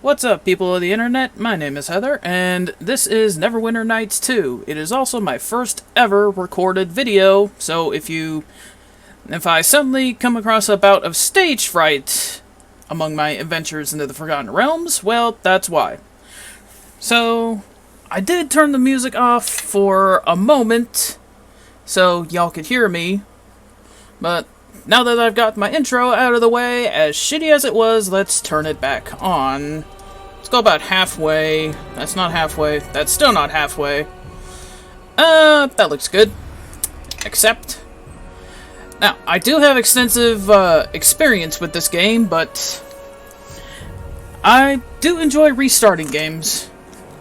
What's up, people of the internet? My name is Heather, and this is Neverwinter Nights 2. It is also my first ever recorded video, so if I suddenly come across a bout of stage fright among my adventures into the Forgotten Realms, well, that's why. So, I did turn the music off for a moment, so y'all could hear me, but now that I've got my intro out of the way, as shitty as it was, let's turn it back on. Let's go about halfway. That's not halfway. That's still not halfway. That looks good. Except, now, I do have extensive experience with this game, but I do enjoy restarting games.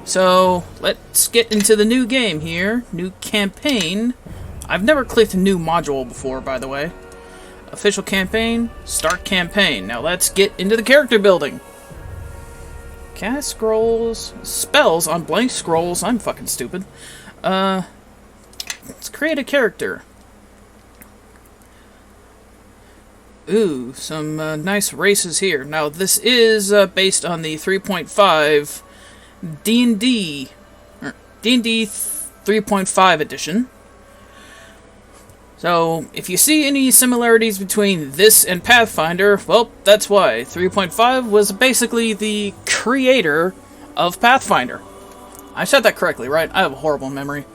So, let's get into the new game here. New campaign. I've never clicked a new module before, by the way. Official campaign, start campaign. Now let's get into the character building. Cast scrolls, spells on blank scrolls. I'm fucking stupid. Let's create a character. Ooh, some nice races here. Now this is based on the 3.5 D&D 3.5 edition. So, if you see any similarities between this and Pathfinder, well, that's why. 3.5 was basically the creator of Pathfinder. I said that correctly, right? I have a horrible memory.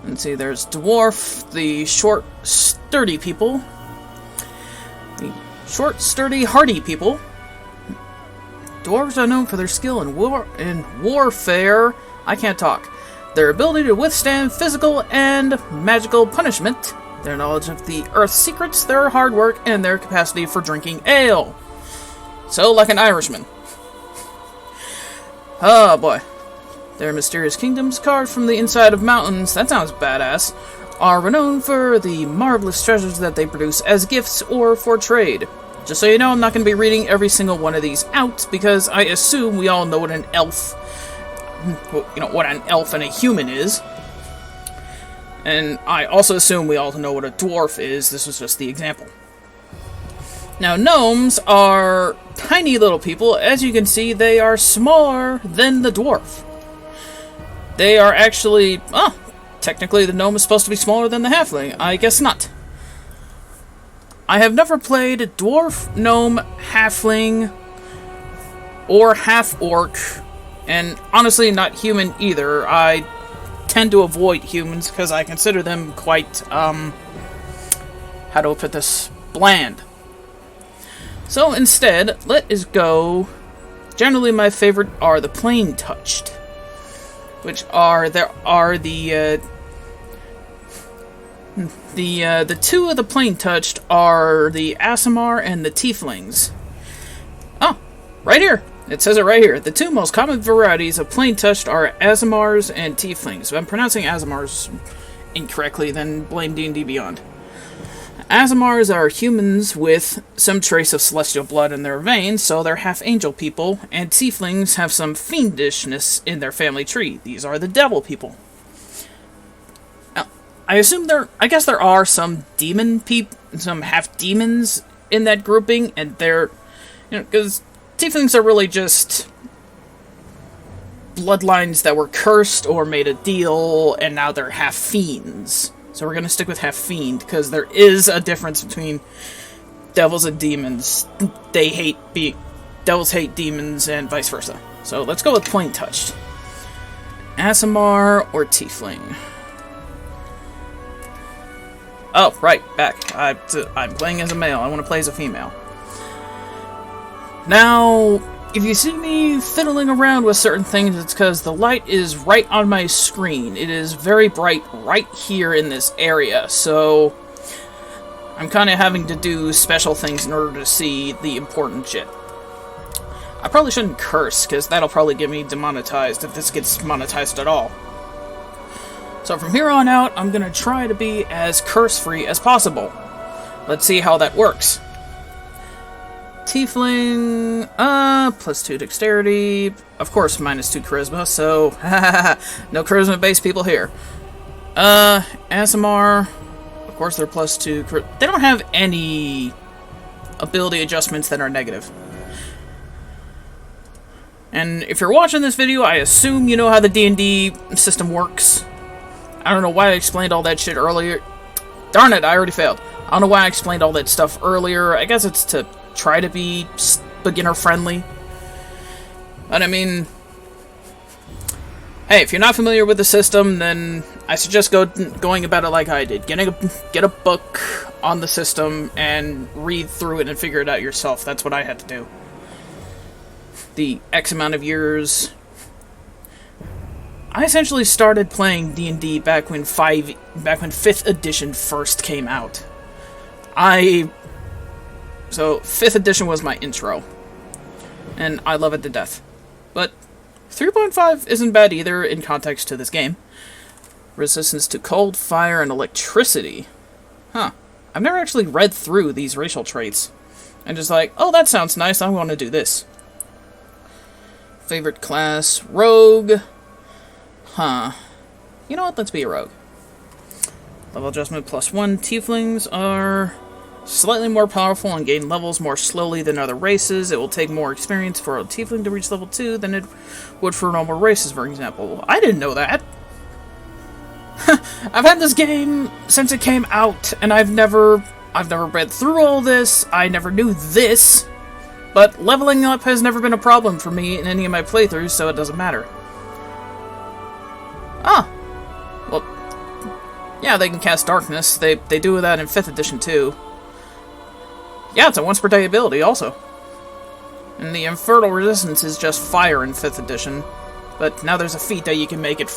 Let's see, there's Dwarf, the short, sturdy people. The short, sturdy, hardy people. Dwarves are known for their skill in warfare. I can't talk. Their ability to withstand physical and magical punishment. Their knowledge of the Earth's secrets, their hard work, and their capacity for drinking ale. So, like an Irishman. Oh boy. Their mysterious kingdoms, carved from the inside of mountains, that sounds badass, are renowned for the marvelous treasures that they produce as gifts or for trade. Just so you know, I'm not going to be reading every single one of these out, because I assume we all know what an elf, what an elf and a human is. And I also assume we all know what a dwarf is. This was just the example. Now, gnomes are tiny little people. As you can see, they are smaller than the dwarf. They are actually... technically the gnome is supposed to be smaller than the halfling. I guess not. I have never played dwarf, gnome, halfling, or half-orc. And honestly, not human either. I tend to avoid humans because I consider them quite, how do I put this? Bland. So instead, let us go. Generally, my favorite are the plain touched, which are the two of the plain touched are the Aasimar and the Tieflings. Oh, right here. It says it right here. The two most common varieties of plain touched are Aasimars and Tieflings. If I'm pronouncing Aasimars incorrectly, then blame D&D Beyond. Aasimars are humans with some trace of celestial blood in their veins, so they're half-angel people, and Tieflings have some fiendishness in their family tree. These are the devil people. Now, I guess there are some demon some half-demons in that grouping, and they're, because Tieflings are really just bloodlines that were cursed or made a deal, and now they're half-fiends. So we're going to stick with half-fiend, because there is a difference between devils and demons. Devils hate demons, and vice versa. So let's go with plain touched. Aasimar or Tiefling? Oh, right, back. I'm playing as a male. I want to play as a female. Now, if you see me fiddling around with certain things, it's because the light is right on my screen. It is very bright right here in this area, so I'm kind of having to do special things in order to see the important shit. I probably shouldn't curse, because that'll probably get me demonetized if this gets monetized at all. So from here on out, I'm going to try to be as curse-free as possible. Let's see how that works. Tiefling, +2 dexterity, of course -2 charisma, so, no charisma-based people here. Aasimar, of course they're +2, they don't have any ability adjustments that are negative. And if you're watching this video, I assume you know how the D&D system works. I don't know why I explained all that shit earlier. Darn it, I already failed. I don't know why I explained all that stuff earlier. I guess it's to try to be beginner-friendly. But I mean, hey, if you're not familiar with the system, then I suggest going about it like I did. Get a book on the system and read through it and figure it out yourself. That's what I had to do. The X amount of years. I essentially started playing D&D back when 5th edition first came out. So 5th edition was my intro. And I love it to death. But 3.5 isn't bad either in context to this game. Resistance to cold, fire, and electricity. Huh. I've never actually read through these racial traits. I'm just like, oh, that sounds nice, I want to do this. Favorite class, rogue. Huh. You know what, let's be a rogue. Level adjustment +1. Tieflings are slightly more powerful and gain levels more slowly than other races. It will take more experience for a tiefling to reach level 2 than it would for normal races, for example. I didn't know that. I've had this game since it came out, and I've never read through all this. I never knew this. But leveling up has never been a problem for me in any of my playthroughs, so it doesn't matter. Ah. Well, yeah, they can cast darkness. They do that in 5th edition too. Yeah, it's a once per day ability also. And the Infernal Resistance is just fire in 5th edition. But now there's a feat that you can make it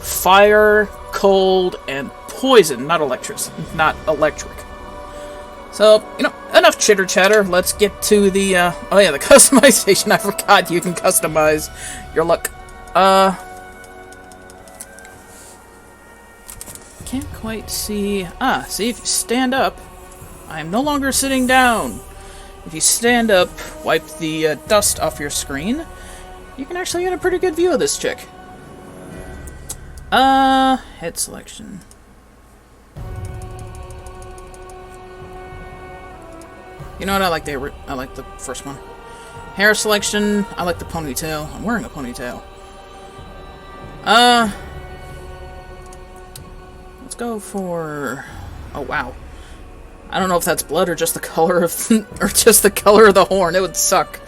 fire, cold, and poison, not electric. So, you know, enough chitter chatter. Let's get to the, oh yeah, the customization. I forgot you can customize your luck. Can't quite see. Ah, see, if you stand up, I am no longer sitting down. If you stand up, wipe the dust off your screen, you can actually get a pretty good view of this chick. Head selection. You know what? I like the first one. Hair selection. I like the ponytail. I'm wearing a ponytail. Let's go for. Oh wow. I don't know if that's blood or just the color of the horn. It would suck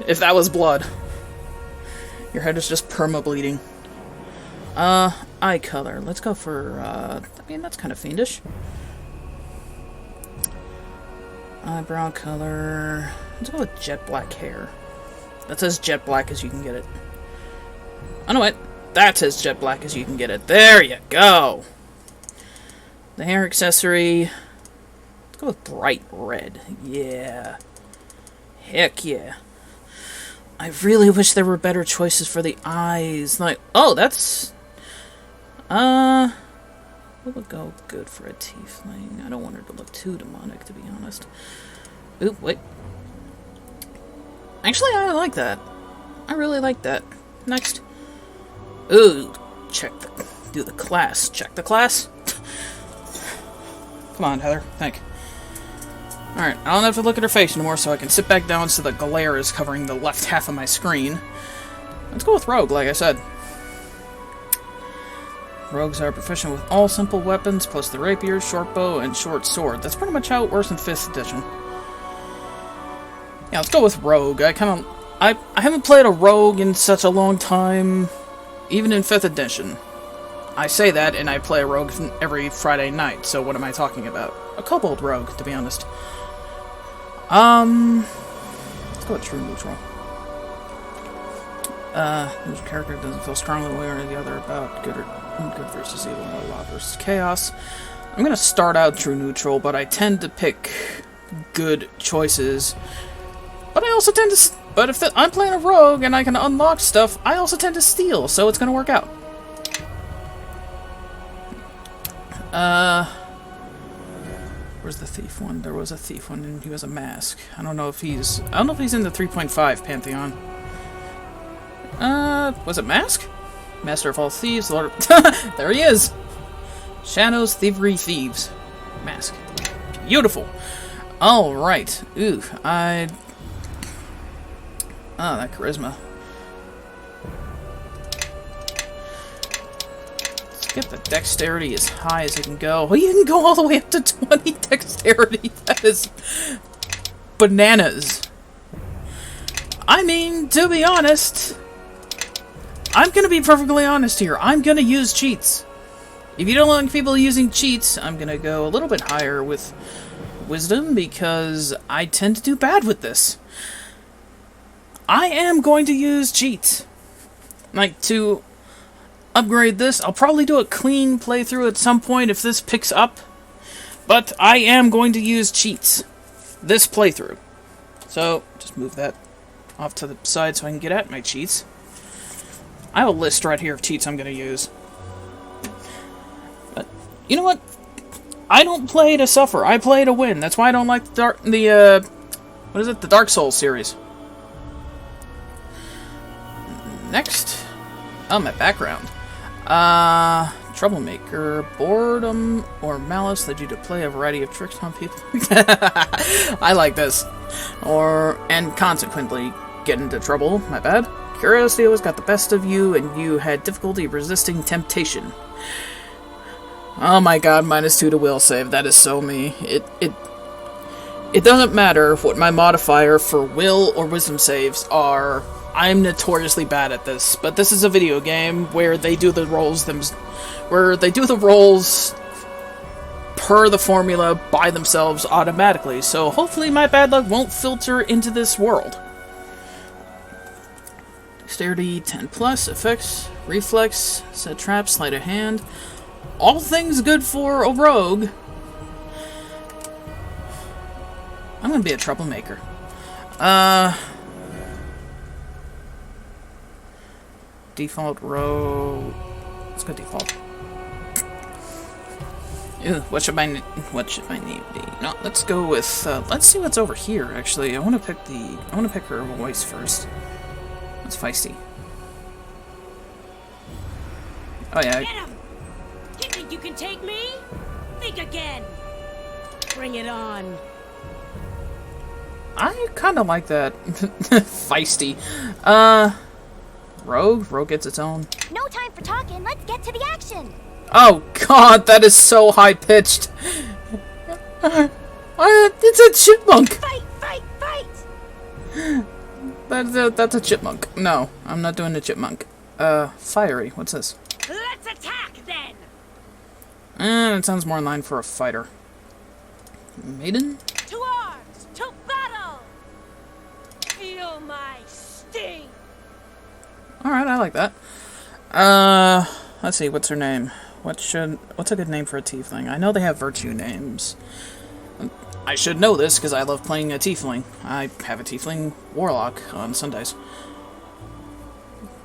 if that was blood. Your head is just perma bleeding. Eye color. Let's go for. I mean, that's kind of fiendish. Eyebrow color. Let's go with jet black hair. That's as jet black as you can get it. Oh no, wait. That's as jet black as you can get it. There you go. The hair accessory. Let's go with bright red. Yeah. Heck yeah. I really wish there were better choices for the eyes. Like, oh, that's. What would go good for a tiefling? I don't want her to look too demonic, to be honest. Oop, wait. Actually, I like that. I really like that. Next. Ooh, do the class. Check the class. Come on, Heather. Think. Alright, I don't have to look at her face anymore, so I can sit back down so the glare is covering the left half of my screen. Let's go with Rogue, like I said. Rogues are proficient with all simple weapons, plus the rapier, short bow, and short sword. That's pretty much how it works in 5th edition. Yeah, let's go with Rogue. I haven't played a Rogue in such a long time, even in 5th edition. I say that, and I play a Rogue every Friday night, so what am I talking about? A Kobold Rogue, to be honest. Let's go with True Neutral. Each character doesn't feel strongly one way or the other about good versus evil, or law versus chaos. I'm gonna start out True Neutral, but I tend to pick good choices. But I also tend to. But if I'm playing a rogue and I can unlock stuff, I also tend to steal, so it's gonna work out. Where's the thief one? There was a thief one, and he was a mask. I don't know if he's in the 3.5 Pantheon. Was it Mask? Master of all thieves, Lord of... There he is! Shadows, Thievery, Thieves. Mask. Beautiful! Alright. Ooh, Ah, that charisma. Let's get the dexterity as high as it can go. Oh, you can go all the way up to 20 dexterity. That is bananas. I mean, to be honest, I'm gonna be perfectly honest here. I'm gonna use cheats. If you don't like people using cheats, I'm gonna go a little bit higher with wisdom because I tend to do bad with this. I am going to use cheats. Like, to upgrade this, I'll probably do a clean playthrough at some point if this picks up. But I am going to use cheats this playthrough. So, just move that off to the side so I can get at my cheats. I have a list right here of cheats I'm going to use. But, you know what? I don't play to suffer. I play to win. That's why I don't like the Dark Souls series. Next. Oh, my background. Troublemaker. Boredom or malice led you to play a variety of tricks on people. I like this. And consequently, get into trouble. My bad. Curiosity always got the best of you, and you had difficulty resisting temptation. Oh my god, -2 to will save. That is so me. It doesn't matter what my modifier for will or wisdom saves are. I'm notoriously bad at this, but this is a video game where they do the rolls per the formula by themselves automatically, so hopefully my bad luck won't filter into this world. Dexterity 10+, effects, reflex, set trap, sleight of hand. All things good for a rogue. I'm gonna be a troublemaker. Default row. Let's go default. Ew, what should my name be? No, let's go with. Let's see what's over here. Actually, I want to pick her voice first. It's feisty. Oh yeah. Get him! You think you can take me? Think again. Bring it on. I kind of like that. Feisty. Rogue? Rogue gets its own. No time for talking. Let's get to the action. Oh god, that is so high-pitched. It's a chipmunk. Fight, fight, fight! That's a chipmunk. No, I'm not doing the chipmunk. Fiery. What's this? Let's attack then. It sounds more in line for a fighter. Maiden? To arms! To battle! Feel my sting! Alright, I like that. Let's see, what's her name? What's a good name for a tiefling? I know they have virtue names. I should know this, because I love playing a tiefling. I have a tiefling warlock on Sundays.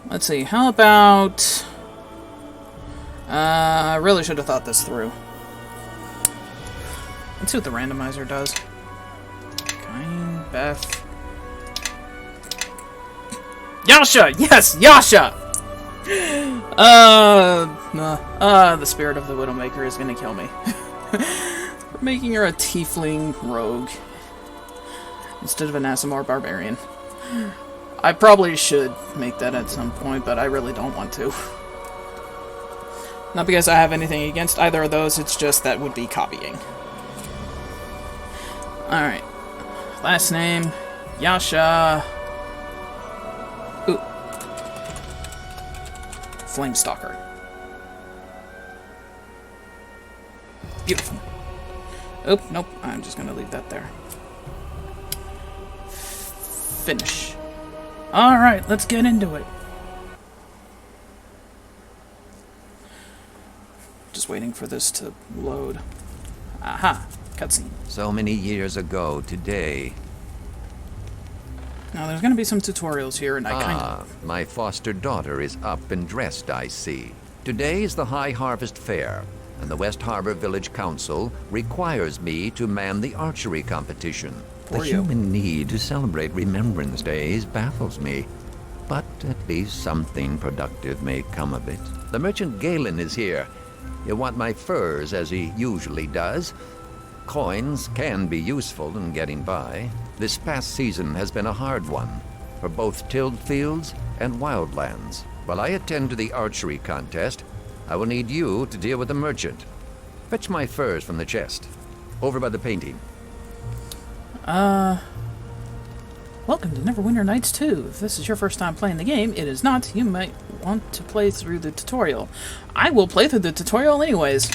Let's see, how about... I really should have thought this through. Let's see what the randomizer does. Kain, Beth... Yasha! Yes! Yasha! The spirit of the Widowmaker is gonna kill me. For making her a tiefling rogue instead of an Aasimar barbarian. I probably should make that at some point, but I really don't want to. Not because I have anything against either of those, it's just that would be copying. Alright. Last name, Yasha... Ooh. Flamestalker. Beautiful. Oh, nope. I'm just gonna leave that there. Finish. Alright, let's get into it. Just waiting for this to load. Aha. Cutscene. So many years ago today. Now, there's gonna be some tutorials here, and I kind of... My foster daughter is up and dressed, I see. Today is the High Harvest Fair, and the West Harbor Village Council requires me to man the archery competition. The human need to celebrate Remembrance Days baffles me, but at least something productive may come of it. The merchant Galen is here. He'll want my furs, as he usually does. Coins can be useful in getting by. This past season has been a hard one, for both tilled fields and wildlands. While I attend to the archery contest, I will need you to deal with the merchant. Fetch my furs from the chest. Over by the painting. Welcome to Neverwinter Nights 2. If this is your first time playing the game, it is not. You might want to play through the tutorial. I will play through the tutorial anyways.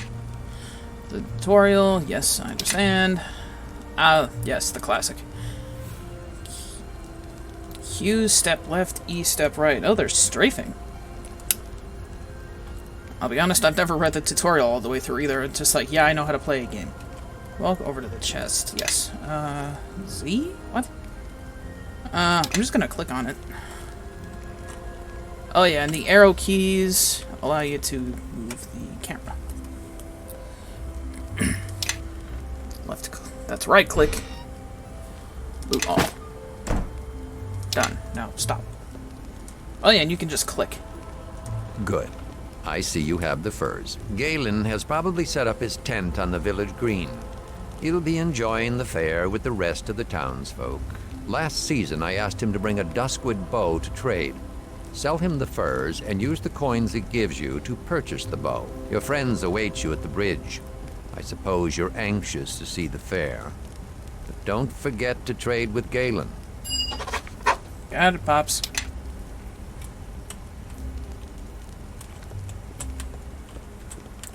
The tutorial, yes, I understand. Yes, the classic. Q step left, E step right. Oh, there's strafing. I'll be honest, I've never read the tutorial all the way through either. It's just like, yeah, I know how to play a game. Walk over to the chest, yes. Z? What? I'm just gonna click on it. Oh yeah, and the arrow keys allow you to move the camera. That's right click. Loot all. Done. Now stop. Oh yeah, and you can just click. Good. I see you have the furs. Galen has probably set up his tent on the village green. He'll be enjoying the fair with the rest of the townsfolk. Last season, I asked him to bring a duskwood bow to trade. Sell him the furs and use the coins it gives you to purchase the bow. Your friends await you at the bridge. I suppose you're anxious to see the fair. But don't forget to trade with Galen. Got it, Pops.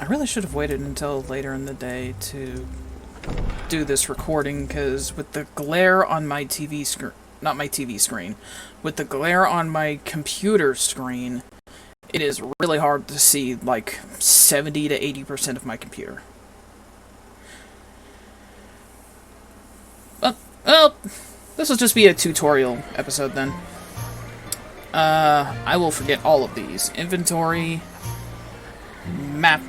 I really should have waited until later in the day to do this recording, because with the glare on my TV screen, not my TV screen, with the glare on my computer screen, it is really hard to see like 70 to 80% of my computer. Well, this will just be a tutorial episode then. I will forget all of these. Inventory, map,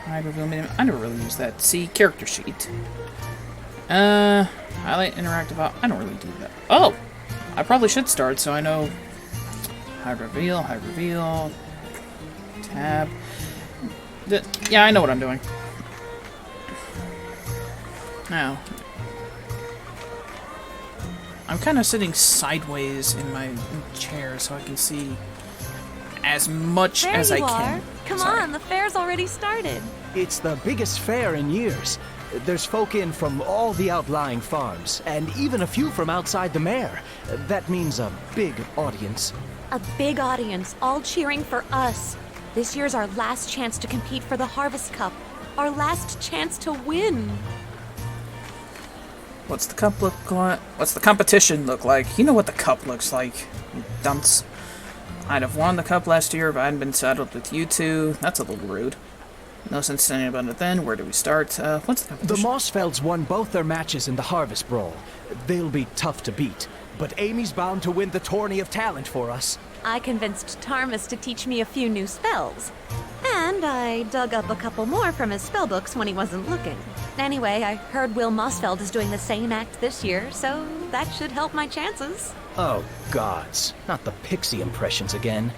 I never really use that. See, character sheet. Highlight interactive. I don't really do that. Oh! I probably should start so I know. Hide reveal. Tab. Yeah, I know what I'm doing. Now. I'm kind of sitting sideways in my chair so I can see as much as I can. Come on, the fair's already started. It's the biggest fair in years. There's folk in from all the outlying farms, and even a few from outside the mare. That means a big audience. A big audience, all cheering for us. This year's our last chance to compete for the Harvest Cup. Our last chance to win. What's the cup look like? What's the competition look like? You know what the cup looks like, you dunce. I'd have won the cup last year if I hadn't been saddled with you two. That's a little rude. No sense saying about it then. Where do we start? What's the competition? The Mossfelds won both their matches in the Harvest Brawl. They'll be tough to beat. But Amy's bound to win the Tourney of Talent for us. I convinced Tarmus to teach me a few new spells. And I dug up a couple more from his spellbooks when he wasn't looking. Anyway, I heard Will Mossfeld is doing the same act this year, so that should help my chances. Oh, gods. Not the pixie impressions again.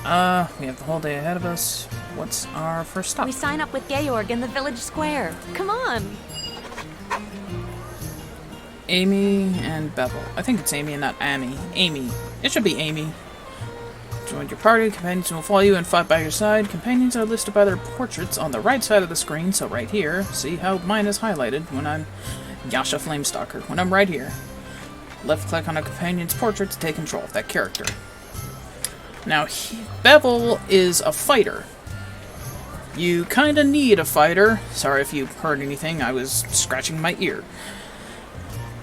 We have the whole day ahead of us. What's our first stop? We sign up with Georg in the village square. Come on! Amy and Bevel. I think it's Amy and not Amy. Amy. It should be Amy. Join your party. Companions will follow you and fight by your side. Companions are listed by their portraits on the right side of the screen, so right here. See how mine is highlighted when I'm Yasha Flamestalker. When I'm right here. Left click on a companion's portrait to take control of that character. Now, Bevel is a fighter. You kinda need a fighter. Sorry if you heard anything, I was scratching my ear.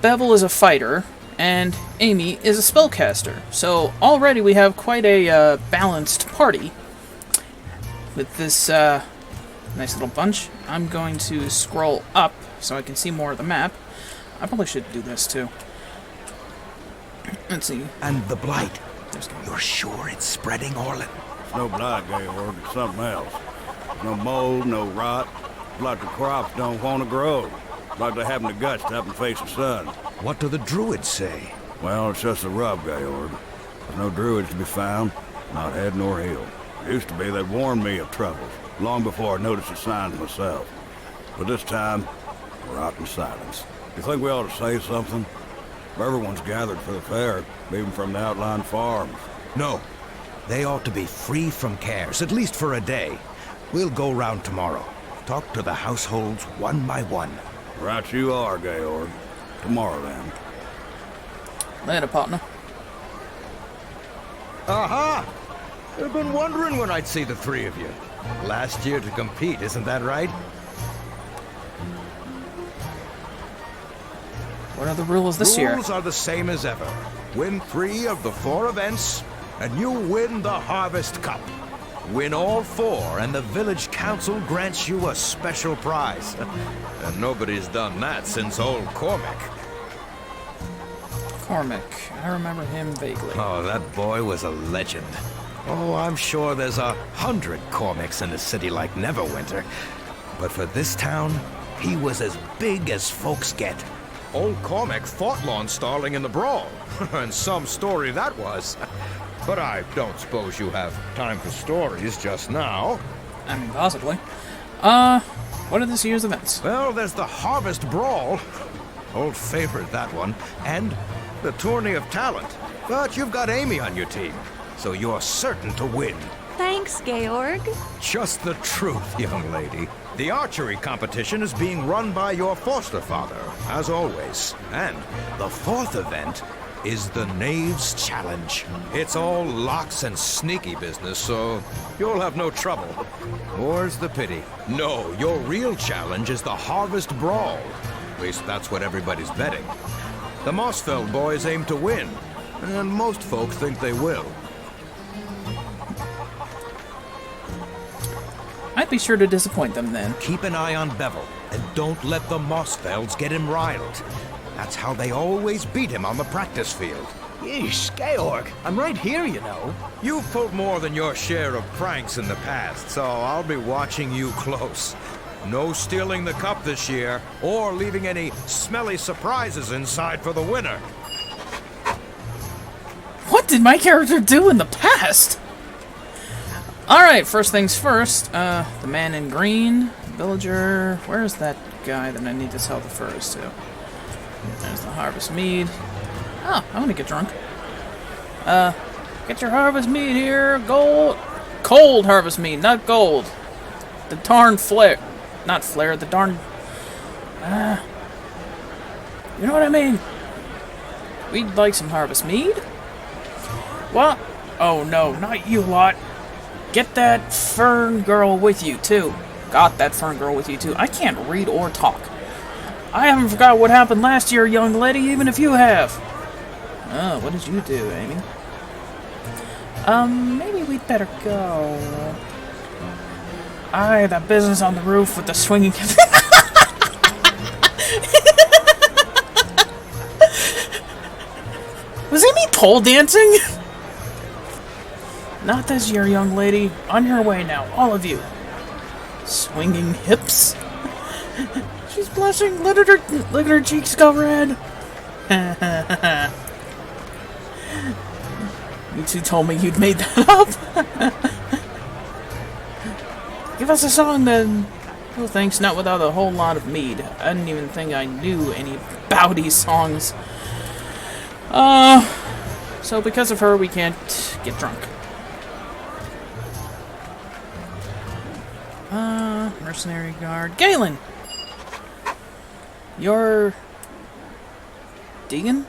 Bevel is a fighter, and Amy is a spellcaster. So already we have quite a balanced party with this nice little bunch. I'm going to scroll up so I can see more of the map. I probably should do this too. Let's see. And the blight. You're sure it's spreading, Orlin? It's no blight, Georg. It's something else. No mold, no rot. It's like the crops don't want to grow. It's like they haven't the guts to up and face the sun. What do the druids say? Well, it's just a rub, Georg. There's no druids to be found, not head nor heel. Used to be they warned me of troubles, long before I noticed the signs myself. But this time, we're out in silence. You think we ought to say something? Everyone's gathered for the fair, even from the outlying farms. No. They ought to be free from cares, at least for a day. We'll go round tomorrow. Talk to the households one by one. Right you are, Georg. Tomorrow, then. Later, partner. Aha! I've been wondering when I'd see the three of you. Last year to compete, isn't that right? What are the rules this year? Rules are the same as ever. Win 3 of the 4 events, and you win the Harvest Cup. Win all 4, and the village council grants you a special prize. And nobody's done that since old Cormac. Cormac. I remember him vaguely. Oh, that boy was a legend. Oh, I'm sure there's 100 Cormacs in a city like Neverwinter. But for this town, he was as big as folks get. Old Cormac fought Lon Starling in the brawl. And some story that was. But I don't suppose you have time for stories just now. I mean, possibly. What are this year's events? Well, there's the Harvest Brawl. Old favorite, that one. And the Tourney of Talent. But you've got Amy on your team, so you're certain to win. Thanks, Georg. Just the truth, young lady. The archery competition is being run by your foster father, as always. And the 4th event is the Knave's Challenge. It's all locks and sneaky business, so you'll have no trouble. More's the pity. No, your real challenge is the Harvest Brawl. At least that's what everybody's betting. The Mossfeld boys aim to win, and most folk think they will. I'd be sure to disappoint them then. Keep an eye on Bevel, and don't let the Mossfelds get him riled. That's how they always beat him on the practice field. Yeesh, Georg, I'm right here, you know. You've pulled more than your share of pranks in the past, so I'll be watching you close. No stealing the cup this year, or leaving any smelly surprises inside for the winner. What did my character do in the past? Alright, first things first. The man in green, villager. Where's that guy that I need to sell the furs to? There's the harvest mead. Oh, I want to get drunk. Get your harvest mead here. Gold. Cold harvest mead, not gold. The darn flare. Not flare, the darn... you know what I mean? We'd like some harvest mead? What? Oh no, not you lot. Get that fern girl with you, too. Got that fern girl with you, too. I can't read or talk. I haven't forgot what happened last year, young lady, even if you have. Oh, what did you do, Amy? Maybe we'd better go. Aye, that business on the roof with the swinging... Was Amy pole dancing? Not this year, young lady. On your way now, all of you. Swinging hips. She's blushing. Look at her cheeks go red. You two told me you'd made that up. Give us a song then. Oh, thanks. Not without a whole lot of mead. I didn't even think I knew any Bowdy songs. So because of her, we can't get drunk. Mercenary guard. Galen! You're... Deegan?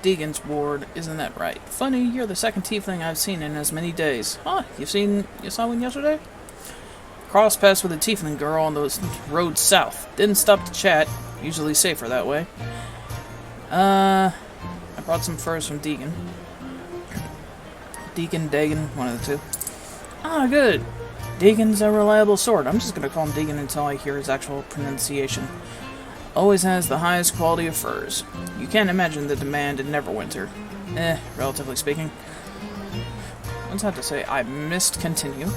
Deegan's ward, isn't that right? Funny, you're the second tiefling I've seen in as many days. Huh, you saw one yesterday? Cross paths with a tiefling girl on those roads south. Didn't stop to chat. Usually safer that way. I brought some furs from Deegan. Dagan, one of the two. Ah, good. Deegan's a reliable sword. I'm just gonna call him Deegan until I hear his actual pronunciation. Always has the highest quality of furs. You can't imagine the demand in Neverwinter. Relatively speaking. What's that to say? I missed continue.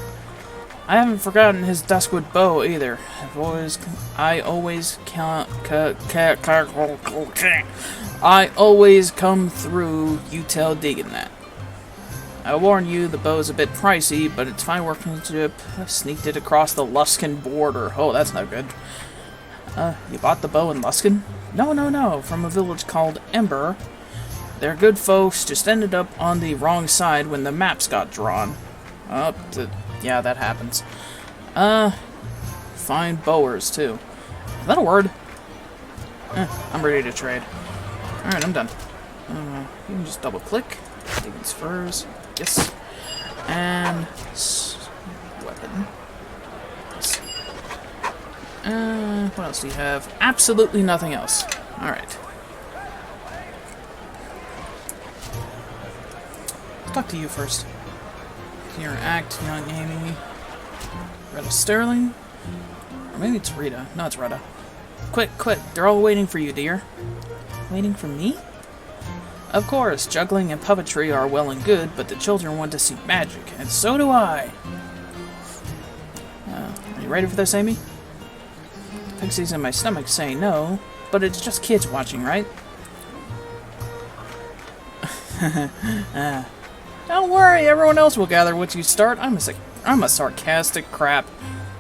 I haven't forgotten his duskwood bow either. I always come through. You tell Deegan that. I warn you, the bow's a bit pricey, but it's fine workmanship. I sneaked it across the Luskan border. Oh, that's not good. You bought the bow in Luskan? No, from a village called Ember. They're good folks, just ended up on the wrong side when the maps got drawn. Yeah, that happens. Fine bowers, too. Is that a word? I'm ready to trade. Alright, I'm done. You can just double-click. Take these furs. Yes. And... weapon. Yes. What else do you have? Absolutely nothing else. Alright. Talk to you first. Interact, young Amy. Retta Sterling? Or maybe it's Rita. No, it's Retta. Quick, quick. They're all waiting for you, dear. Waiting for me? Of course, juggling and puppetry are well and good, but the children want to see magic, and so do I. Are you ready for this, Amy? Pixies in my stomach say no, but it's just kids watching, right? Don't worry, everyone else will gather once you start. I'm a sarcastic crap.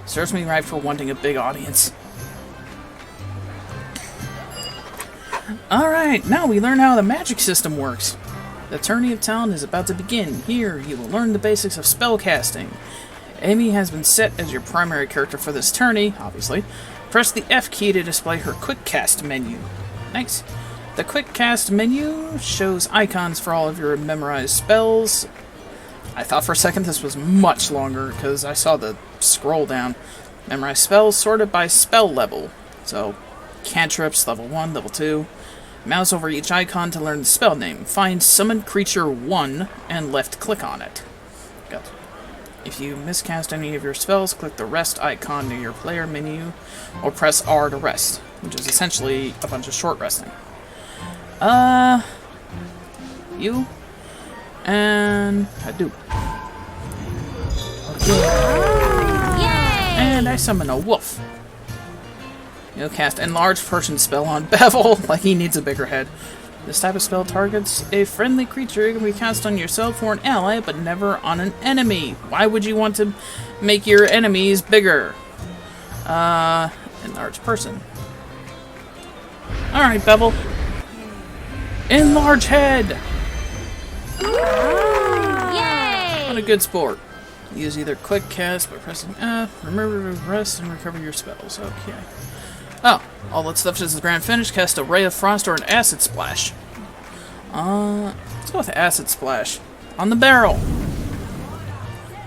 Serves me right for wanting a big audience. Alright, now we learn how the magic system works. The tourney of talent is about to begin. Here, you will learn the basics of spellcasting. Amy has been set as your primary character for this tourney, obviously. Press the F key to display her quick cast menu. Nice. The quick cast menu shows icons for all of your memorized spells. I thought for a second this was much longer because I saw the scroll down. Memorize spells sorted by spell level. So, cantrips, level 1, level 2. Mouse over each icon to learn the spell name. Find Summon Creature 1 and left click on it. Good. If you miscast any of your spells, click the rest icon near your player menu or press R to rest, which is essentially a bunch of short resting. You and Hadouken. Yay! And I summon a wolf. You'll cast Enlarge Person spell on Bevel, like he needs a bigger head. This type of spell targets a friendly creature. It can be cast on yourself or an ally, but never on an enemy. Why would you want to make your enemies bigger? Enlarge Person. Alright, Bevel. Enlarge Head! Yay! What a good sport. Use either quick cast by pressing F. Remember to rest and recover your spells. Okay. Oh, all that stuff is the grand finish. Cast a Ray of Frost or an Acid Splash. Let's go with Acid Splash. On the barrel.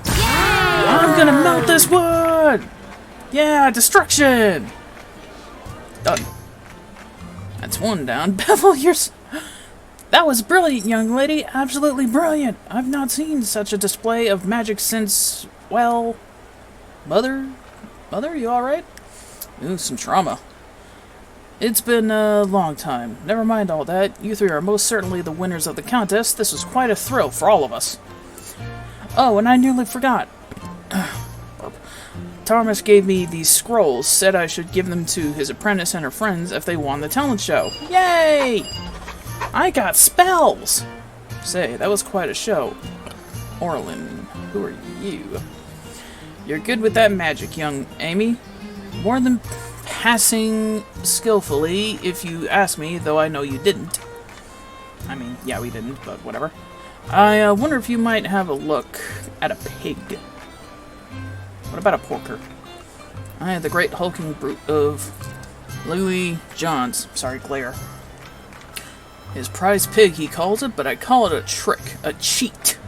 I'm gonna melt this wood! Yeah, destruction! Done. That's one down. Bevel, that was brilliant, young lady. Absolutely brilliant. I've not seen such a display of magic since, well... Mother? Mother, you alright? Ooh, some trauma. It's been a long time. Never mind all that. You three are most certainly the winners of the contest. This was quite a thrill for all of us. Oh, and I nearly forgot. Tarmus gave me these scrolls, said I should give them to his apprentice and her friends if they won the talent show. Yay! I got spells! Say, that was quite a show. Orlin, who are you? You're good with that magic, young Amy. More than passing skillfully, if you ask me, though I know you didn't. I mean, yeah, we didn't, but whatever. I wonder if you might have a look at a pig. What about a porker? I had the great hulking brute of Louis Johns. Sorry, Glare. His prize pig, he calls it, but I call it a trick. A cheat.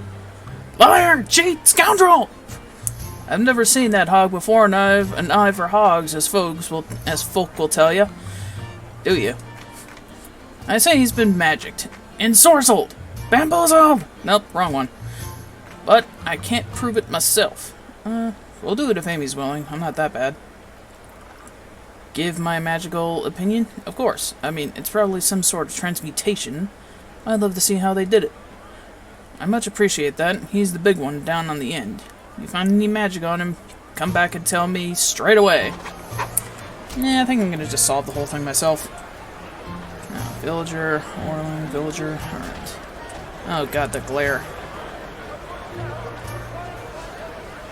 Liar! Cheat! Scoundrel! I've never seen that hog before, and I've an eye for hogs, as folk will tell you. Do you? I say he's been magicked. Ensorcelled! Bamboozled! Nope, wrong one. But I can't prove it myself. We'll do it if Amy's willing. I'm not that bad. Give my magical opinion? Of course. I mean, it's probably some sort of transmutation. I'd love to see how they did it. I much appreciate that. He's the big one down on the end. If you find any magic on him, come back and tell me straight away. Yeah, I think I'm gonna just solve the whole thing myself. Now, villager, Orlin, villager, alright. Oh god, the glare.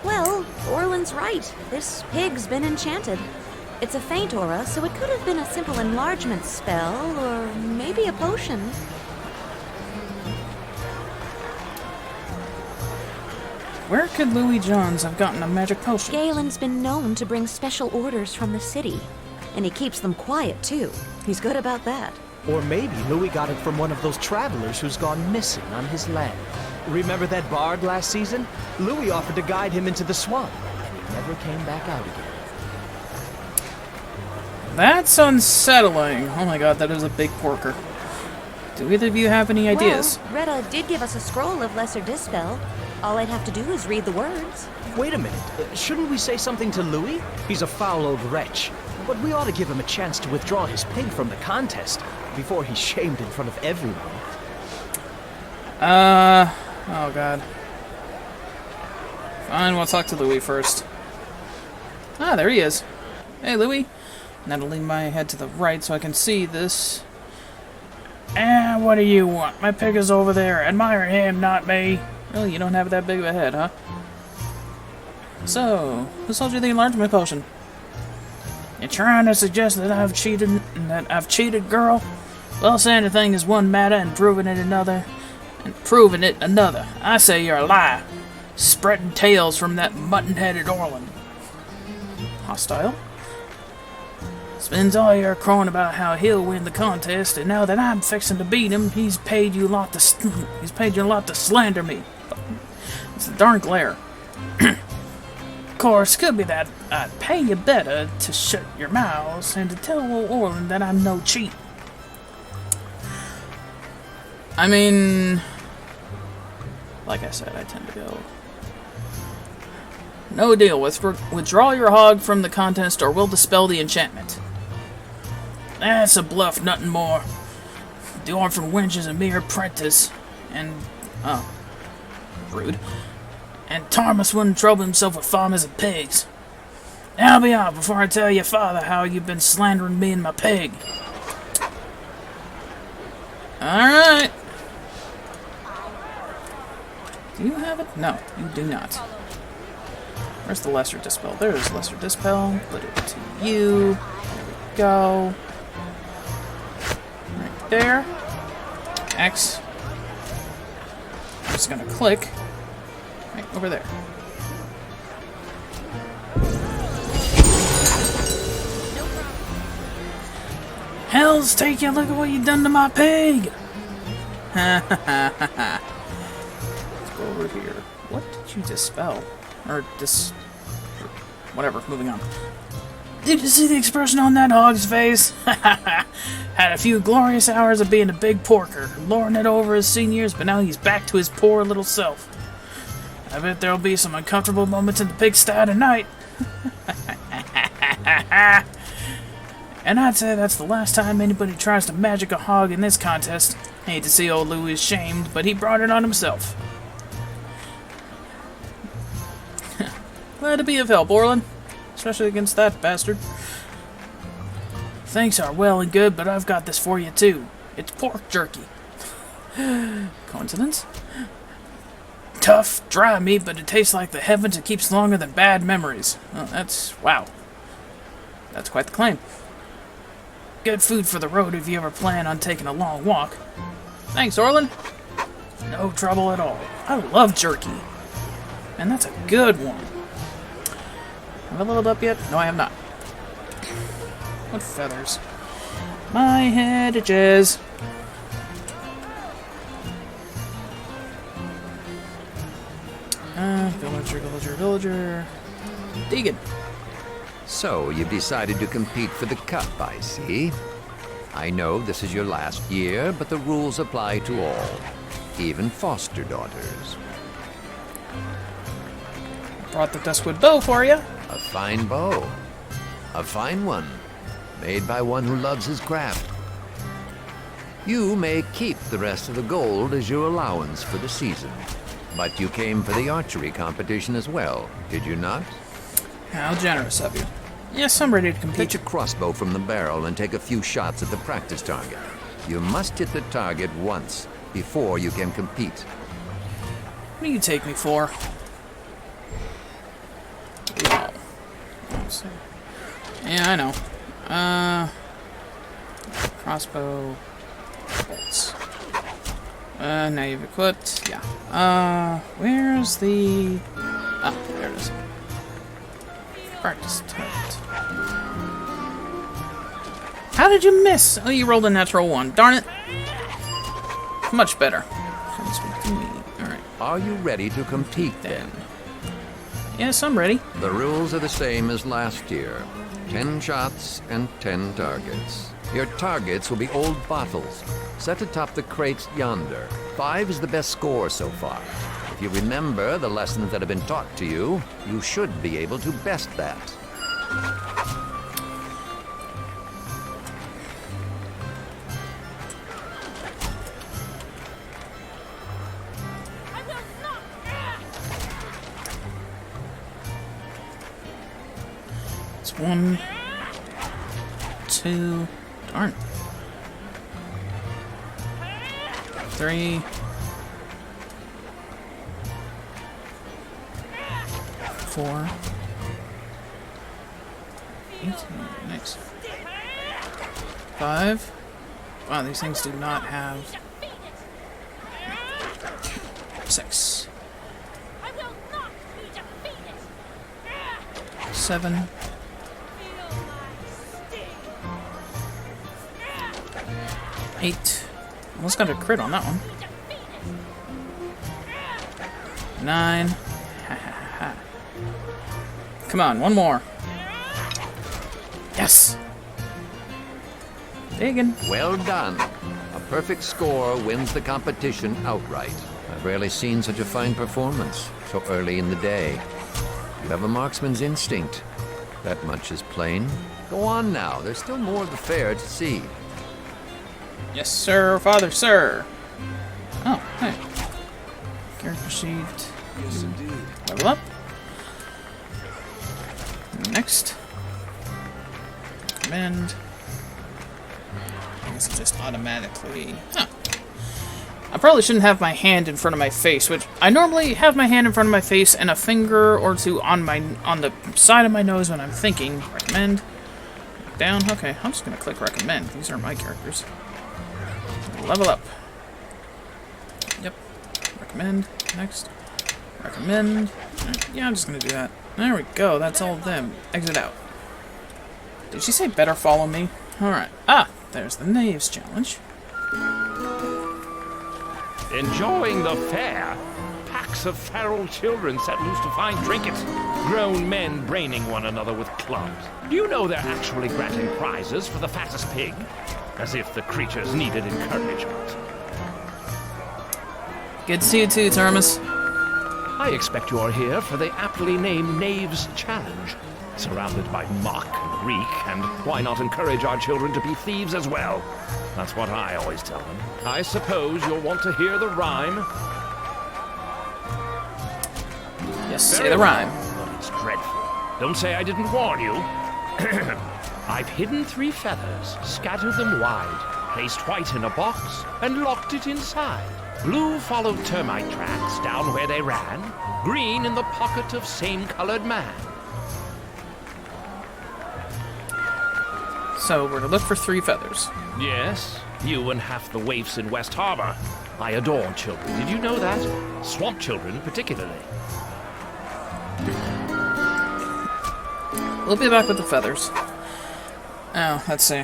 Well, Orlin's right. This pig's been enchanted. It's a faint aura, so it could have been a simple enlargement spell, or maybe a potion. Where could Louis Johns have gotten a magic potion? Galen's been known to bring special orders from the city. And he keeps them quiet, too. He's good about that. Or maybe Louis got it from one of those travelers who's gone missing on his land. Remember that bard last season? Louis offered to guide him into the swamp, and he never came back out again. That's unsettling. Oh my god, that is a big porker. Do either of you have any ideas? Well, Retta did give us a scroll of Lesser Dispel. All I'd have to do is read the words. Wait a minute. Shouldn't we say something to Louis? He's a foul old wretch. But we ought to give him a chance to withdraw his pig from the contest before he's shamed in front of everyone. Oh god. Fine, we'll talk to Louis first. Ah, there he is. Hey, Louis. Now to lean my head to the right so I can see this. And what do you want? My pig is over there. Admire him, not me. Really, you don't have that big of a head, huh? So, who sold you the enlargement potion? You trying to suggest that I've cheated, girl? Well, saying a thing is one matter and proving it another. I say you're a liar. Spreading tales from that mutton-headed Orland. Hostile? Spends all your crowing about how he'll win the contest, and now that I'm fixing to beat him, he's paid you a lot to slander me. It's a darn glare. Of course, could be that I'd pay you better to shut your mouths and to tell old Orland that I'm no cheat. I mean, like I said, I tend to go. No deal. Withdraw your hog from the contest or we'll dispel the enchantment. That's a bluff, nothing more. The orphan wench is a mere apprentice, and... oh. Rude. And Tarmus wouldn't trouble himself with farmers and pigs. Now be off before I tell your father how you've been slandering me and my pig. Alright. Do you have it? No, you do not. Where's the Lesser Dispel? There's Lesser Dispel. Put it to you. There we go. Right there. X. I'm just gonna click. Right over there. Hell's take you, look at what you done to my pig! Let's go over here. What did you dispel? Or whatever, moving on. Did you see the expression on that hog's face? Had a few glorious hours of being a big porker, lording it over his seniors, but now he's back to his poor little self. I bet there'll be some uncomfortable moments in the pigsty tonight. And I'd say that's the last time anybody tries to magic a hog in this contest. Hate to see old Louis shamed, but he brought it on himself. Glad to be of help, Orland. Especially against that bastard. Thanks are well and good, but I've got this for you too. It's pork jerky. Coincidence? Tough, dry meat, but it tastes like the heavens. It keeps longer than bad memories. Well, wow. That's quite the claim. Good food for the road if you ever plan on taking a long walk. Thanks, Orland. No trouble at all. I love jerky. And that's a good one. Have I leveled up yet? No, I have not. What feathers? My head itches. Villager. Deegan. So, you've decided to compete for the cup, I see. I know this is your last year, but the rules apply to all, even foster daughters. Brought the Duskwood bow for you. A fine bow. A fine one, made by one who loves his craft. You may keep the rest of the gold as your allowance for the season. But you came for the archery competition as well, did you not? How generous of you. Yes, I'm ready to compete. Get your crossbow from the barrel and take a few shots at the practice target. You must hit the target once before you can compete. What do you take me for? Wow. Yeah, I know. Crossbow. Bolts. Now you've equipped. Yeah. Where's the... Oh, there it is. Practice test. How did you miss? Oh, you rolled a natural 1. Darn it. Much better. Alright. Are you ready to compete then? Yes, I'm ready. The rules are the same as last year. 10 shots and 10 targets. Your targets will be old bottles, set atop the crates yonder. 5 is the best score so far. If you remember the lessons that have been taught to you, you should be able to best that. It's 1, 2, darn. 3, 4, 18, nice. 5. Wow, these things do not have 6. 7. 8. Almost got a crit on that one. 9. Come on, one more. Yes! Diggin'. Well done. A perfect score wins the competition outright. I've rarely seen such a fine performance so early in the day. You have a marksman's instinct. That much is plain. Go on now. There's still more of the fair to see. Yes, sir, father, sir. Oh, hey. Character sheet. Yes, indeed. Level up. Next. Command. I guess it just automatically... Huh. I probably shouldn't have my hand in front of my face, which I normally have my hand in front of my face and a finger or two on the side of my nose when I'm thinking. Recommend. Down. Okay, I'm just gonna click recommend. These are my characters. Level up. Yep. Recommend. Next. Recommend. Yeah, I'm just gonna do that. There we go. That's all of them. Exit out. Did she say better follow me? Alright. Ah! There's the Knaves challenge. Enjoying the fair? Packs of feral children set loose to find trinkets. Grown men braining one another with clubs. Do you know they're actually granting prizes for the fattest pig? As if the creatures needed encouragement. Good to see you too, Termus. I expect you're here for the aptly named Knaves Challenge. Surrounded by muck and reek, and why not encourage our children to be thieves as well? That's what I always tell them. I suppose you'll want to hear the rhyme. Yes, say the rhyme. Well, it's dreadful. Don't say I didn't warn you. I've hidden 3 feathers, scattered them wide, placed white in a box, and locked it inside. Blue followed termite tracks down where they ran, green in the pocket of same-colored man. So, we're to look for 3 feathers. Yes, you and half the waifs in West Harbor. I adore children. Did you know that? Swamp children, particularly. We'll be back with the feathers. Oh, let's see.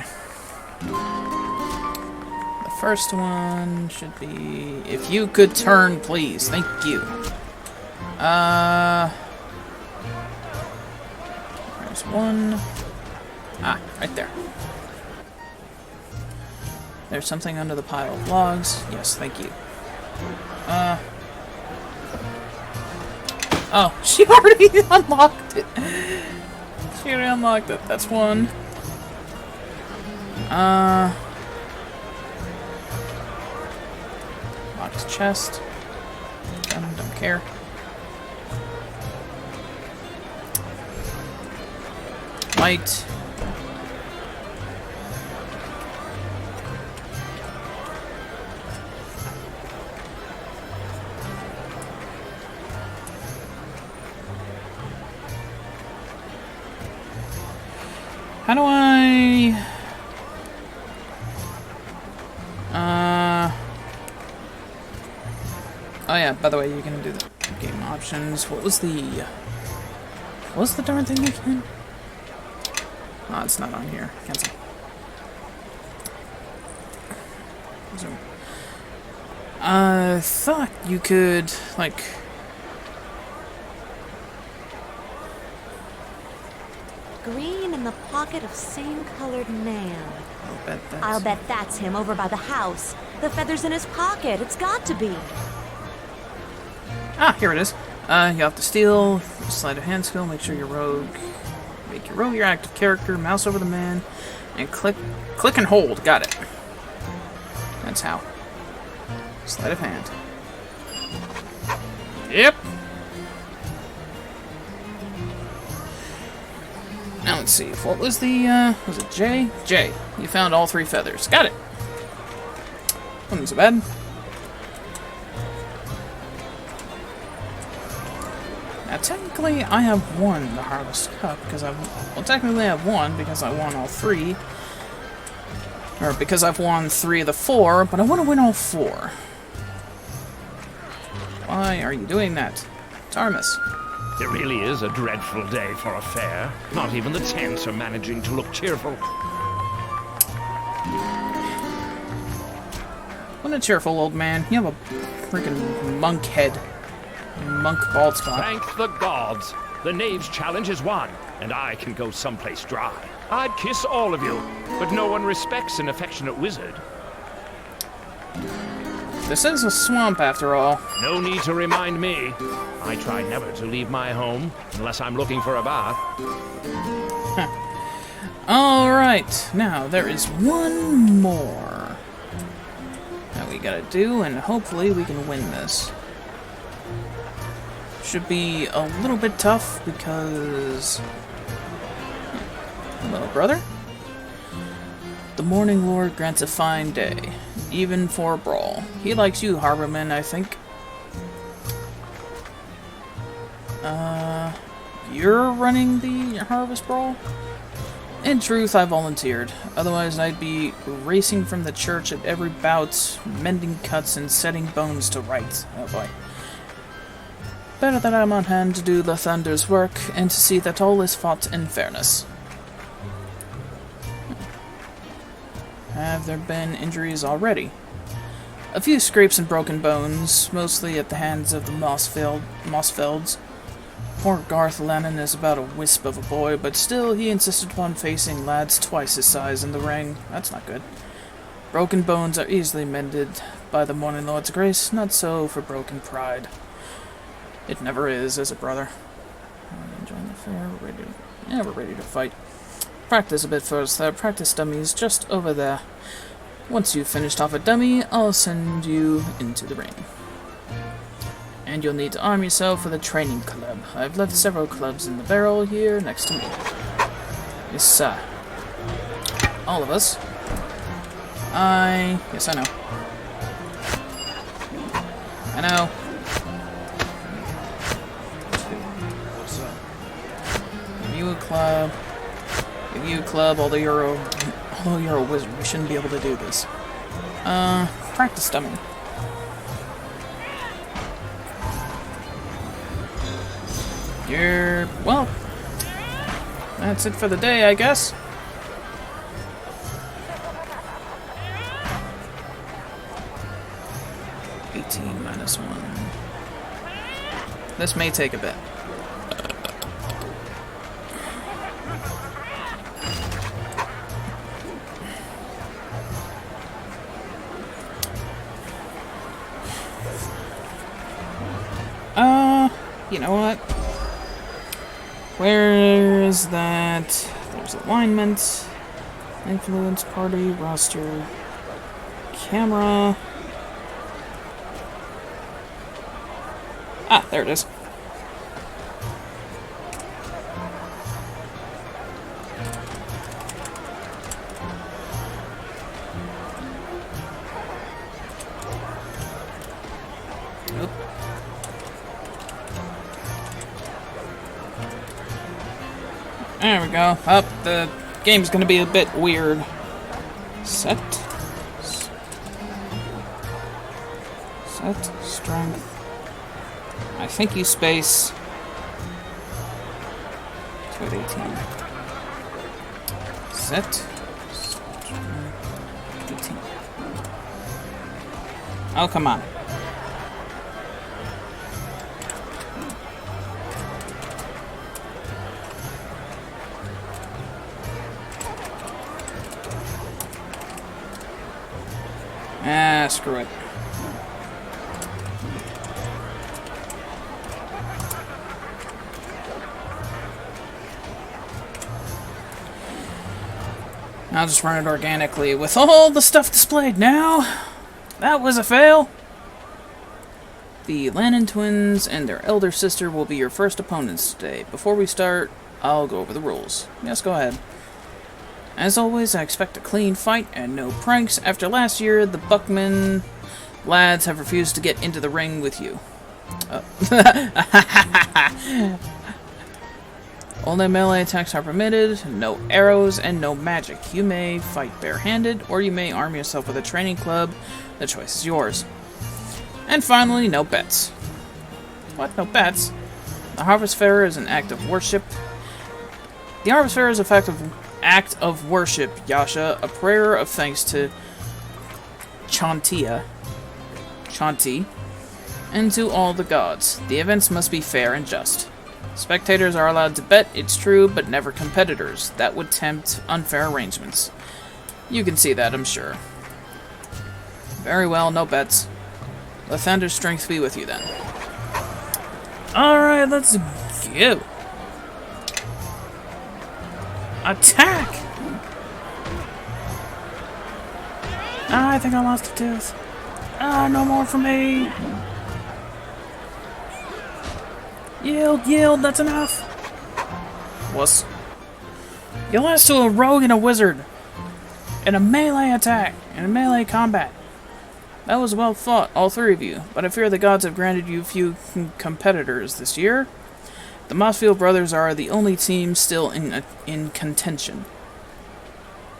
The first one should be... If you could turn, please. Thank you. There's one. Ah, right there. There's something under the pile of logs. Yes, thank you. Oh, she already unlocked it. She already unlocked it. That's one. Locked chest. Don't care. White. How do I... Oh yeah, by the way, you're gonna do the game options. What was the darn thing again? Oh, it's not on here. Cancel. Zoom. I thought you could, like... Green in the pocket of same-colored man. I'll bet that's him over by the house. The feather's in his pocket. It's got to be. Ah, here it is. You have to steal, sleight of hand skill, make sure you're rogue. Make your rogue your active character, mouse over the man, and click and hold. Got it. That's how. Sleight of hand. Yep. Now let's see. What was the, was it J? J. You found all 3 feathers. Got it. Wasn't so bad. Now technically I have won the Harvest Cup because technically I have won because I won all 3. Or because I've won 3 of the 4, but I want to win all 4. Why are you doing that? Tarmus. It really is a dreadful day for a fair. Not even the tents are managing to look cheerful. What a cheerful old man. You have a freaking monk head. Monk bald spot. Thank the gods. The Knave's challenge is won, and I can go someplace dry. I'd kiss all of you, but no one respects an affectionate wizard. This is a swamp, after all. No need to remind me. I try never to leave my home, unless I'm looking for a bath. Alright, now there is one more that we gotta do, and hopefully we can win this. Should be a little bit tough because... Hello, brother? The Morning Lord grants a fine day, even for a brawl. He likes you, Harborman, I think. You're running the Harvest Brawl? In truth, I volunteered. Otherwise, I'd be racing from the church at every bout, mending cuts and setting bones to rights. Oh boy. Better that I'm on hand to do the Thunder's work, and to see that all is fought in fairness. Have there been injuries already? A few scrapes and broken bones, mostly at the hands of the Mossfelds. Poor Garth Lennon is about a wisp of a boy, but still he insisted upon facing lads twice his size in the ring. That's not good. Broken bones are easily mended by the Morning Lord's grace, not so for broken pride. It never is it, brother? Enjoying the fair, we're ready to fight. Practice a bit first. There, practice dummies just over there. Once you've finished off a dummy, I'll send you into the ring. And you'll need to arm yourself with a training club. I've left several clubs in the barrel here next to me. Yes, sir. All of us. Yes, I know. I know. What's up? Give you a club. Give you a club, although you're a wizard. You shouldn't be able to do this. Practice dummy. Well, that's it for the day, I guess. -1. This may take a bit. You know what? Where is that? There's alignment, influence, party, roster, camera. Ah, there it is. Oop. There we go. Up, the game's gonna be a bit weird. Set. Strength. I think you space. 2 at 18. Set. 18. Oh, come on. Ah, screw it. I'll just run it organically with all the stuff displayed now. That was a fail. The Lannon twins and their elder sister will be your first opponents today. Before we start, I'll go over the rules. Yes, go ahead. As always, I expect a clean fight and no pranks. After last year, the Buckman lads have refused to get into the ring with you. Only melee attacks are permitted, no arrows, and no magic. You may fight barehanded, or you may arm yourself with a training club. The choice is yours. And finally, no bets. What? No bets? The Harvest Fair is an act of worship. The Harvest Fair is an act of worship, Yasha, a prayer of thanks to Chanti, and to all the gods. The events must be fair and just. Spectators are allowed to bet, it's true, but never competitors. That would tempt unfair arrangements. You can see that, I'm sure. Very well, no bets. Let Thunder's strength be with you then. Alright, let's go. Attack! Ah, I think I lost a tooth. Ah, no more for me. Yield, yield, that's enough. Wuss. You lost to a rogue and a wizard. In a melee attack. In a melee combat. That was well fought, all three of you. But I fear the gods have granted you few competitors this year. The Mossfield brothers are the only team still in contention.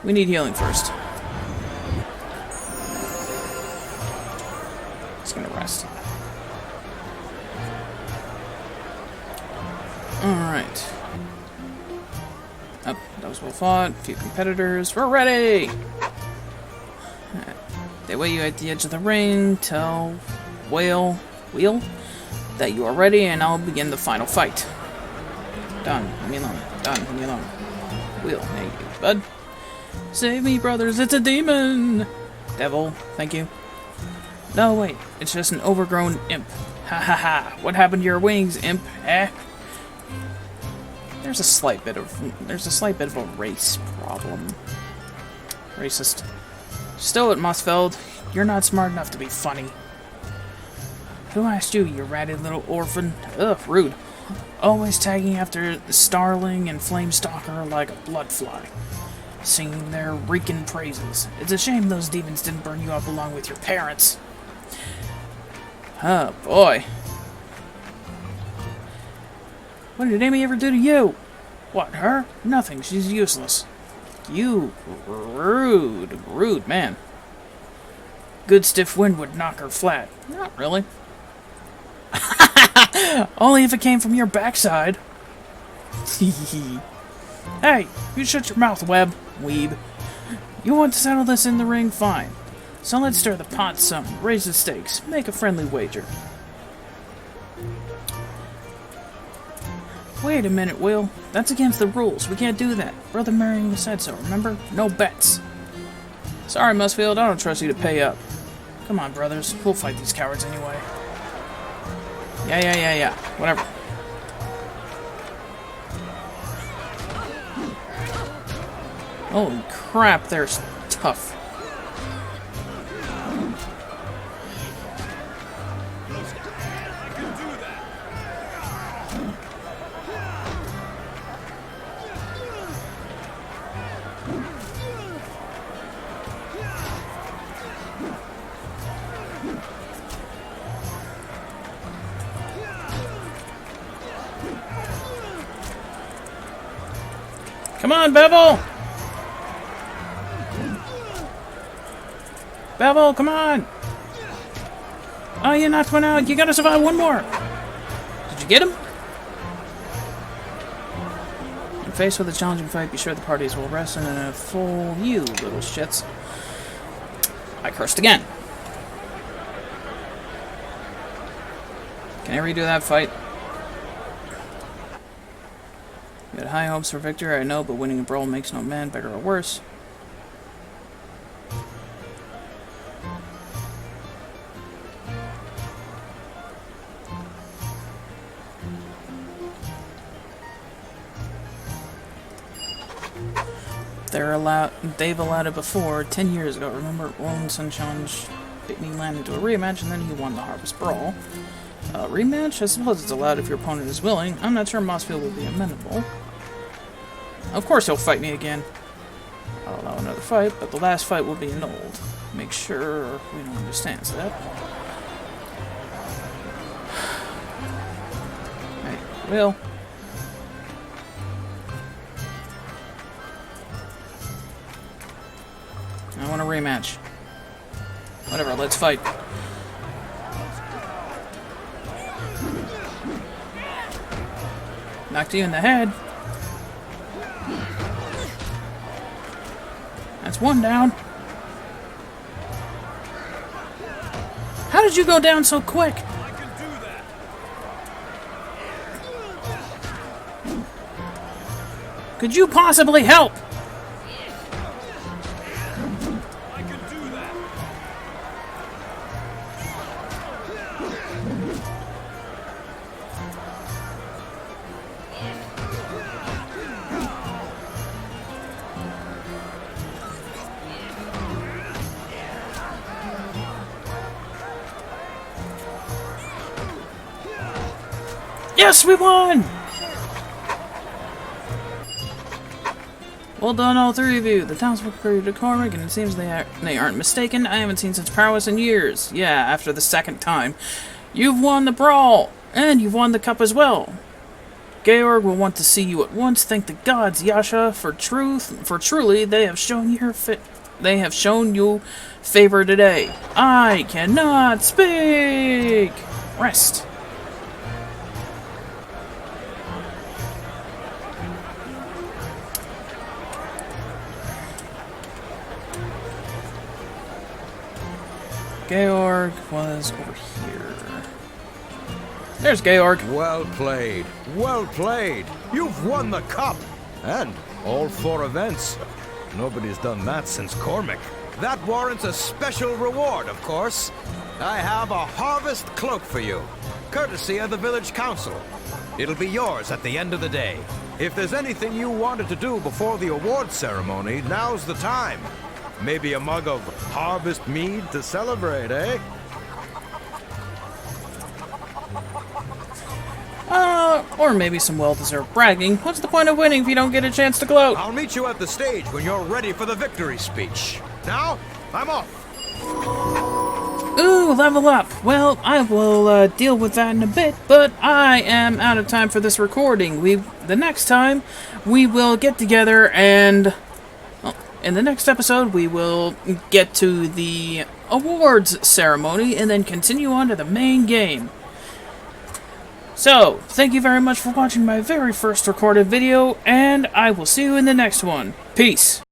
We need healing first. Just gonna rest. Alright. Up, that was well fought. A few competitors. We're ready! They weigh you at the edge of the ring. Tell Wheel that you are ready, and I'll begin the final fight. Done. Leave me alone. Done. Leave me alone. Wheel. Thank you, bud. Save me, brothers. It's a demon! Devil. Thank you. No, wait. It's just an overgrown imp. Ha ha ha. What happened to your wings, imp? Eh? There's a slight bit of a race problem. Racist. Stow it, Mossfeld. You're not smart enough to be funny. Who asked you, you ratty little orphan? Ugh, rude. Always tagging after Starling and Flamestalker like a bloodfly. Singing their reeking praises. It's a shame those demons didn't burn you up along with your parents. Oh, boy. What did Amy ever do to you? What, her? Nothing. She's useless. You rude man. Good stiff wind would knock her flat. Not really. Only if it came from your backside. Hey, you shut your mouth, weeb. You want to settle this in the ring? Fine. So let's stir the pot some, raise the stakes, make a friendly wager. Wait a minute, Will. That's against the rules. We can't do that. Brother Marion said so, remember? No bets. Sorry, Musfield. I don't trust you to pay up. Come on, brothers. We'll fight these cowards anyway. Yeah. Whatever. Holy crap, they're tough. Come on, Bevel! Bevel, come on! Oh, you knocked one out. You gotta survive one more. Did you get him? When faced with a challenging fight, be sure the parties will rest in a full you, little shits. I cursed again. Can I redo that fight? You had high hopes for victory, I know, but winning a brawl makes no man, better or worse. They've allowed it before, 10 years ago. Remember, Roland Sunshine beat me land into a rematch, and then he won the Harvest Brawl. Rematch? I suppose it's allowed if your opponent is willing. I'm not sure Mossfield will be amenable. Of course he'll fight me again. I'll allow another fight, but the last fight will be annulled. Make sure we don't understand that. Hey, Will. I want a rematch. Whatever, let's fight. Knocked you in the head. That's one down. How did you go down so quick? I can do that. Could you possibly help? I can do that. Yes, we won! Well done, all three of you. The townsfolk agreed to Cormac, and it seems they aren't mistaken. I haven't seen such prowess in years. Yeah, after the second time. You've won the brawl, and you've won the cup as well. Georg will want to see you at once. Thank the gods, Yasha, for truly they have shown you favor today. I cannot speak. Rest. Georg was over here. There's Georg. Well played. Well played. You've won the cup. And all 4 events. Nobody's done that since Cormac. That warrants a special reward, of course. I have a harvest cloak for you, courtesy of the village council. It'll be yours at the end of the day. If there's anything you wanted to do before the award ceremony, now's the time. Maybe a mug of harvest mead to celebrate, eh? Or maybe some well-deserved bragging. What's the point of winning if you don't get a chance to gloat? I'll meet you at the stage when you're ready for the victory speech. Now, I'm off. Ooh, level up. Well, I will deal with that in a bit, but I am out of time for this recording. The next time, we will get together and... Well, in the next episode, we will get to the awards ceremony and then continue on to the main game. So, thank you very much for watching my very first recorded video, and I will see you in the next one. Peace!